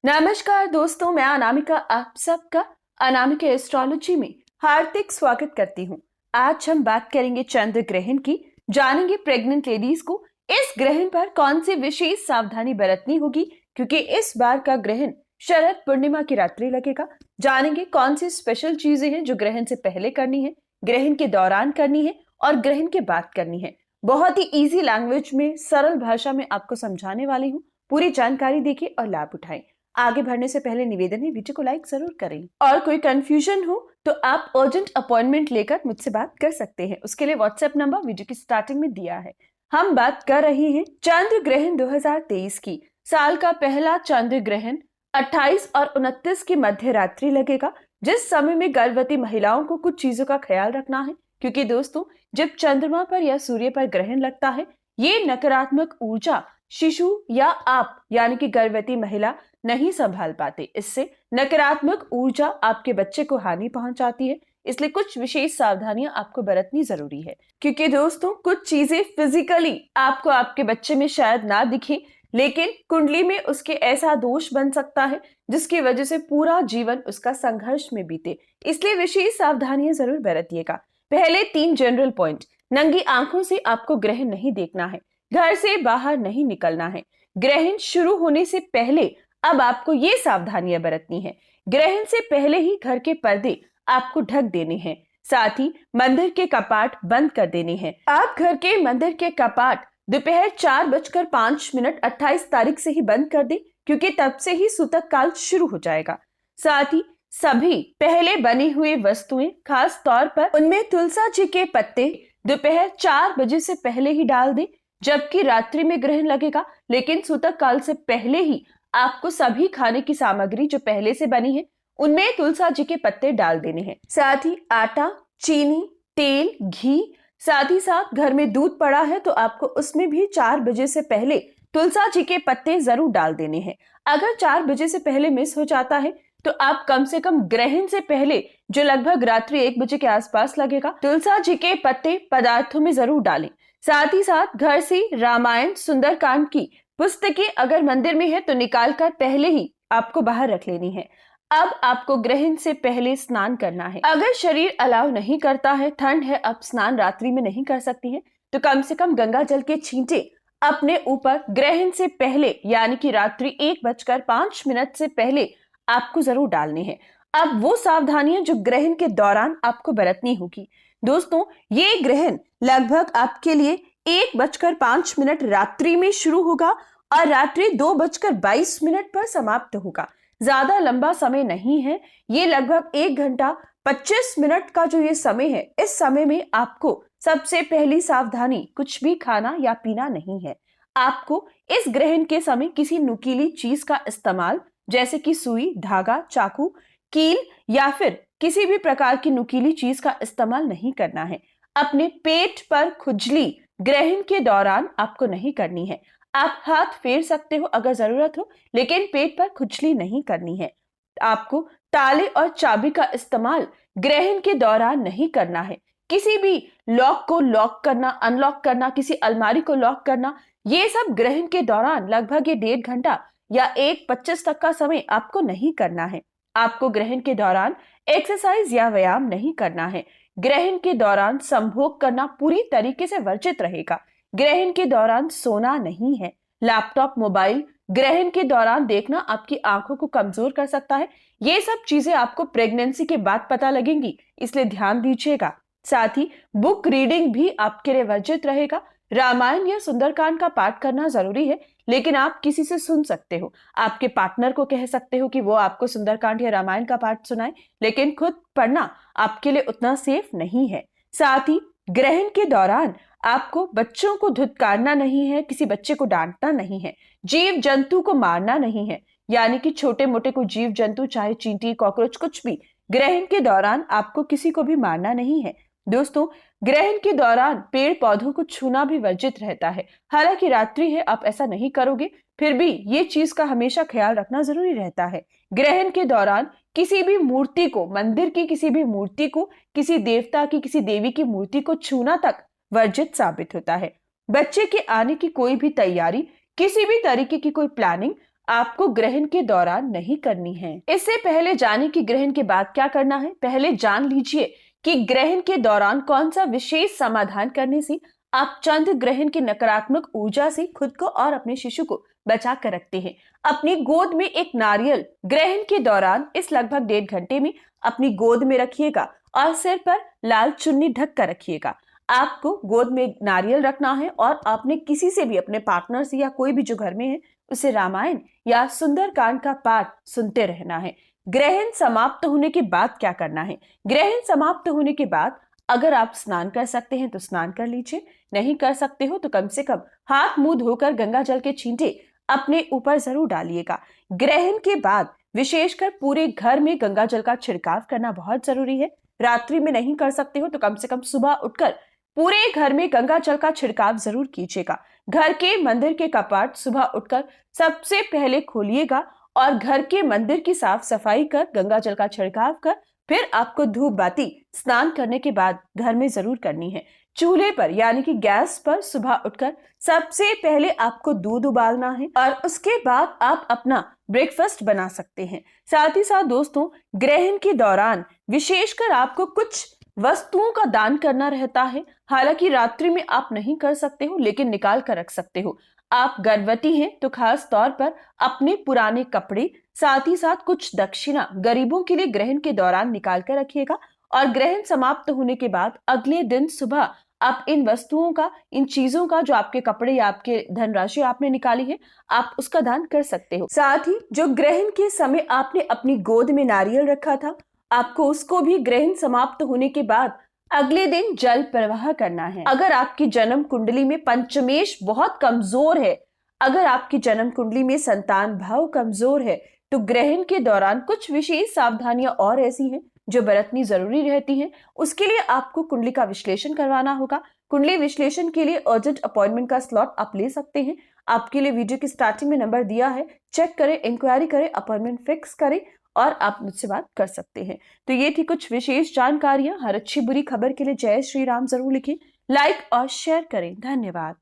नमस्कार दोस्तों, मैं अनामिका आप सबका अनामिका एस्ट्रोलॉजी में हार्दिक स्वागत करती हूँ। आज हम बात करेंगे चंद्र ग्रहण की। जानेंगे प्रेग्नेंट लेडीज को इस ग्रहण पर कौन सी विशेष सावधानी बरतनी होगी, क्योंकि इस बार का ग्रहण शरद पूर्णिमा की रात्रि लगेगा। जानेंगे कौन सी स्पेशल चीजें हैं जो ग्रहण से पहले करनी है, ग्रहण के दौरान करनी है और ग्रहण के बाद करनी है। बहुत ही इजी लैंग्वेज में, सरल भाषा में आपको समझाने वाली हूँ। पूरी जानकारी देखिए और लाभ उठाएं। आगे बढ़ने से पहले निवेदन है, वीडियो को लाइक जरूर करें और कोई कंफ्यूजन हो तो आप अर्जेंट अपॉइंटमेंट लेकर मुझसे बात कर सकते हैं। उसके लिए व्हाट्सएप नंबर वीडियो की स्टार्टिंग में दिया है। हम बात कर रहे हैं चंद्र ग्रहण 2023 की। साल का पहला चंद्र ग्रहण 28 और 29 की मध्य रात्रि लगेगा, जिस समय में गर्भवती महिलाओं को कुछ चीजों का ख्याल रखना है, क्योंकि दोस्तों जब चंद्रमा पर या सूर्य पर ग्रहण लगता है, ये नकारात्मक ऊर्जा शिशु या आप यानी कि गर्भवती महिला नहीं संभाल पाते। इससे नकारात्मक ऊर्जा आपके बच्चे को हानि पहुंचाती है। इसलिए कुछ विशेष सावधानियां आपको बरतनी जरूरी है, क्योंकि दोस्तों कुछ चीजें फिजिकली आपको आपके बच्चे में शायद ना दिखे, लेकिन कुंडली में उसके ऐसा दोष बन सकता है जिसकी वजह से पूरा जीवन उसका संघर्ष में बीते। इसलिए विशेष सावधानियां जरूर बरतिएगा। पहले 3 जनरल पॉइंट। नंगी आंखों से आपको ग्रहण नहीं देखना है, घर से बाहर नहीं निकलना है। ग्रहण शुरू होने से पहले अब आपको ये सावधानियां बरतनी है। ग्रहण से पहले ही घर के पर्दे आपको ढक देने हैं, साथ ही मंदिर के कपाट बंद कर देने हैं। आप घर के मंदिर के कपाट दोपहर 4:05 28 तारीख से ही बंद कर दें, क्योंकि तब से ही सूतक काल शुरू हो जाएगा। साथ ही सभी पहले बनी हुई वस्तुएं, खास तौर पर उनमें तुलसा जी के पत्ते दोपहर 4 बजे से पहले ही डाल दें, जबकि रात्रि में ग्रहण लगेगा, लेकिन सूतक काल से पहले ही आपको सभी खाने की सामग्री जो पहले से बनी है उनमें तुलसा जी के पत्ते डाल देने हैं। साथ ही आटा, चीनी, तेल, घी, साथ ही साथ घर में दूध पड़ा है तो आपको उसमें भी 4 बजे से पहले तुलसा जी के पत्ते जरूर डाल देने हैं। अगर 4 बजे से पहले मिस हो जाता है तो आप कम से कम ग्रहण से पहले जो लगभग रात्रि 1 बजे के आसपास लगेगा, तुलसा जी के पत्ते पदार्थों में जरूर डालें। साथ ही साथ घर से रामायण, सुंदरकांड की पुस्तकें अगर मंदिर में है तो निकालकर पहले ही आपको बाहर रख लेनी है। अब आपको ग्रहण से पहले स्नान करना है। अगर शरीर अलाउ नहीं करता है, ठंड है, अब स्नान रात्रि में नहीं कर सकती है, तो कम से कम गंगा जल के छींटे अपने ऊपर ग्रहण से पहले यानी कि रात्रि 1:05 से पहले आपको जरूर डालने हैं। अब वो सावधानियां जो ग्रहण के दौरान आपको बरतनी होगी। दोस्तों ये ग्रहण लगभग आपके लिए 1:05 रात्रि में शुरू होगा और रात्रि 2:22 पर समाप्त होगा। ज्यादा लंबा समय नहीं है, ये लगभग 1 घंटा 25 मिनट का जो ये समय है, इस समय में आपको सबसे पहली सावधानी कुछ भी खाना या पीना नहीं है। आपको इस ग्रहण के समय किसी नुकीली चीज का इस्तेमाल, जैसे कि सुई, धागा, चाकू, कील या फिर किसी भी प्रकार की नुकीली चीज का इस्तेमाल नहीं करना है। अपने पेट पर खुजली ग्रहण के दौरान आपको नहीं करनी है। आप हाथ फेर सकते हो अगर जरूरत हो, लेकिन पेट पर खुजली नहीं करनी है। आपको ताले और चाबी का इस्तेमाल ग्रहण के दौरान नहीं करना है। किसी भी लॉक को लॉक करना, अनलॉक करना, किसी अलमारी को लॉक करना, ये सब ग्रहण के दौरान लगभग ये 1.5 घंटा या 1:25 तक का समय आपको नहीं करना है। आपको ग्रहण के दौरान एक्सरसाइज या व्यायाम नहीं करना है। ग्रहण के दौरान संभोग करना पूरी तरीके से वर्जित रहेगा। ग्रहण के दौरान सोना नहीं है। लैपटॉप, मोबाइल ग्रहण के दौरान देखना आपकी आंखों को कमजोर कर सकता है। ये सब चीजें आपको प्रेगनेंसी के बाद पता लगेंगी, इसलिए ध्यान दीजिएगा। साथ ही बुक रीडिंग भी आपके लिए वर्जित रहेगा। रामायण या सुंदरकांड का पाठ करना जरूरी है, लेकिन आप किसी से सुन सकते हो। आपके पार्टनर को कह सकते हो कि वो आपको सुंदरकांड या रामायण का पाठ सुनाए, लेकिन खुद पढ़ना आपके लिए उतना सेफ नहीं है। साथ ही ग्रहण के दौरान आपको बच्चों को धुतकारना नहीं है, किसी बच्चे को डांटना नहीं है, जीव जंतु को मारना नहीं है, यानी कि छोटे मोटे कोई जीव जंतु, चाहे चींटी, कॉकरोच, कुछ भी, ग्रहण के दौरान आपको किसी को भी मारना नहीं है। दोस्तों ग्रहण के दौरान पेड़ पौधों को छूना भी वर्जित रहता है। हालांकि रात्रि है, आप ऐसा नहीं करोगे, फिर भी ये चीज का हमेशा ख्याल रखना जरूरी रहता है। ग्रहण के दौरान किसी भी मूर्ति को, मंदिर की किसी भी मूर्ति को, किसी देवता की, किसी देवी की मूर्ति को छूना तक वर्जित साबित होता है। बच्चे के आने की कोई भी तैयारी, किसी भी तरीके की कोई प्लानिंग आपको ग्रहण के दौरान नहीं करनी है। इससे पहले जाने कि ग्रहण के बाद क्या करना है, पहले जान लीजिए कि ग्रहण के दौरान कौन सा विशेष समाधान करने से आप चंद्र ग्रहण की नकारात्मक ऊर्जा से खुद को और अपने शिशु को बचा कर रखते हैं। अपनी गोद में एक नारियल ग्रहण के दौरान इस लगभग 1.5 घंटे में अपनी गोद में रखिएगा और सिर पर लाल चुन्नी ढक कर रखिएगा। आपको गोद में नारियल रखना है और आपने किसी से भी, अपने पार्टनर से या कोई भी जो घर में है, उसे रामायण या सुंदरकांड का पाठ सुनते रहना है। ग्रहण समाप्त होने के बाद क्या करना है, ग्रहण समाप्त होने के बाद अगर आप स्नान कर सकते हैं तो स्नान कर लीजिए, नहीं कर सकते हो तो कम से कम हाथ मुंह धोकर गंगा जल के छींटे अपने ऊपर जरूर डालिएगा। ग्रहण के बाद विशेषकर पूरे घर में गंगा जल का छिड़काव करना बहुत जरूरी है। रात्रि में नहीं कर सकते हो तो कम से कम सुबह उठकर पूरे घर में गंगा जल का छिड़काव जरूर कीजिएगा। घर के मंदिर के कपाट सुबह उठकर सबसे पहले खोलिएगा और घर के मंदिर की साफ सफाई कर गंगा जल का छिड़काव कर फिर आपको धूप बाती स्नान करने के बाद घर में जरूर करनी है। चूल्हे पर यानी कि गैस पर सुबह उठकर सबसे पहले आपको दूध उबालना है और उसके बाद आप अपना ब्रेकफास्ट बना सकते हैं। साथ ही साथ दोस्तों, ग्रहण के दौरान विशेषकर आपको कुछ वस्तुओं का दान करना रहता है। हालांकि रात्रि में आप नहीं कर सकते हो, लेकिन निकाल कर रख सकते हो। आप गर्भवती हैं तो खास तौर पर अपने पुराने कपड़े, साथ ही साथ कुछ दक्षिणा गरीबों के लिए ग्रहण के दौरान निकाल कर रखिएगा और ग्रहण समाप्त होने के बाद अगले दिन सुबह आप इन वस्तुओं का, इन चीजों का, जो आपके कपड़े या आपके धनराशि आपने निकाली है, आप उसका दान कर सकते हो। साथ ही जो ग्रहण के समय आपने अपनी गोद में नारियल रखा था, आपको उसको भी ग्रहण समाप्त होने के बाद अगले दिन जल प्रवाह करना है। अगर आपकी जन्म कुंडली में पंचमेश बहुत कमजोर है, अगर आपकी जन्म कुंडली में संतान भाव कमजोर है, तो ग्रहण के दौरान कुछ विशेष सावधानियां और ऐसी हैं जो बरतनी जरूरी रहती हैं। उसके लिए आपको कुंडली का विश्लेषण करवाना होगा। कुंडली विश्लेषण के लिए अर्जेंट अपॉइंटमेंट का स्लॉट आप ले सकते हैं। आपके लिए वीडियो की स्टार्टिंग में नंबर दिया है, चेक करें, इंक्वायरी करें, अपॉइंटमेंट फिक्स करें और आप मुझसे बात कर सकते हैं। तो ये थी कुछ विशेष जानकारियां। हर अच्छी बुरी खबर के लिए जय श्री राम जरूर लिखें, लाइक और शेयर करें। धन्यवाद।